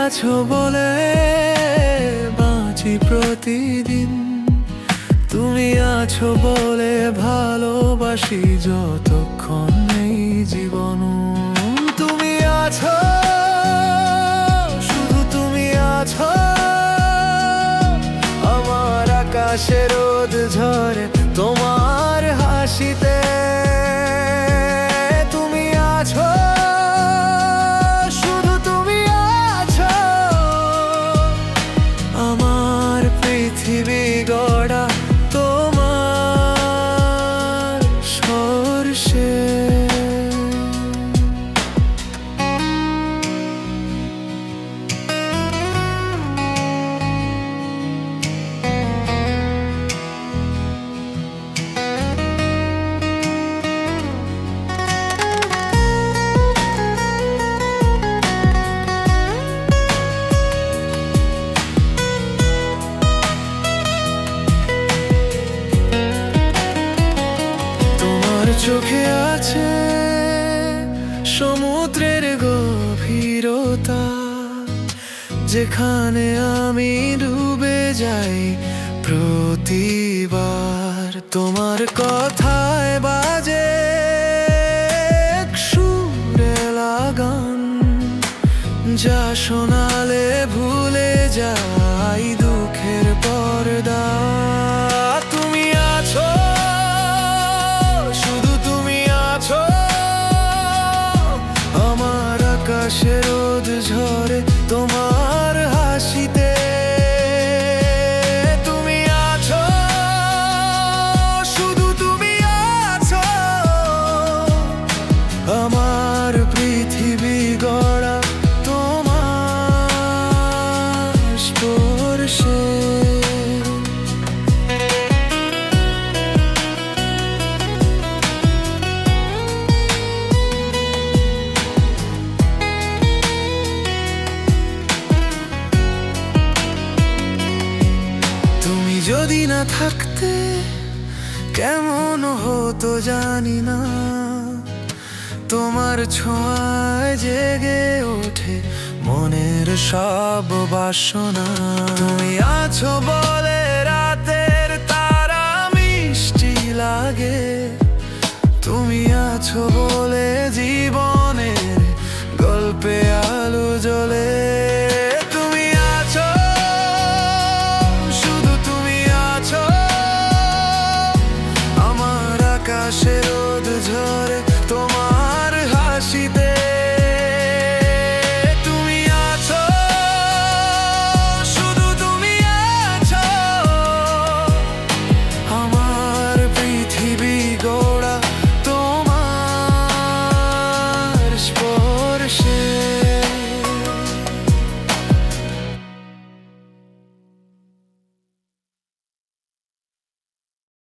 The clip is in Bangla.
আছো বলে বাঁচি প্রতিদিন, তুমি আছো বলে ভালোবাসি যতক্ষণ এই জীবন। তুমি আছো, শুধু তুমি আছো, আমার আকাশে রোদ ঝরে তোমার হাসিতে। তুমি আছো, শুধু তুমি আছো, আমার পৃথিবী গড়া তোমার স্পর্শে। চোখে আছে সমুদ্রের গভীরতা, যেখানে আমি ডুবে যাই প্রতিবার। তোমার কথায় বাজে এক সুরে লাগান, যা শোনালে ভুলে যাই দুঃখের পর্দা। তুমি আছো, আমার আকাশে রোদ ঝরে তোমার হাসিতে। তুমি আছো, শুধু তুমি আছো, আমার পৃথিবী গড়া তোমার স্পর্শে। যদি না থাকতে কেমন হতো জানি না, তোমার ছোঁয়ায় জেগে ওঠে মনের সব বাসনা। তুমি আছো বলে রাতের তারা মিষ্টি লাগে, তুমি আছো বলে জীবনের গল্পে আলো জ্বলে।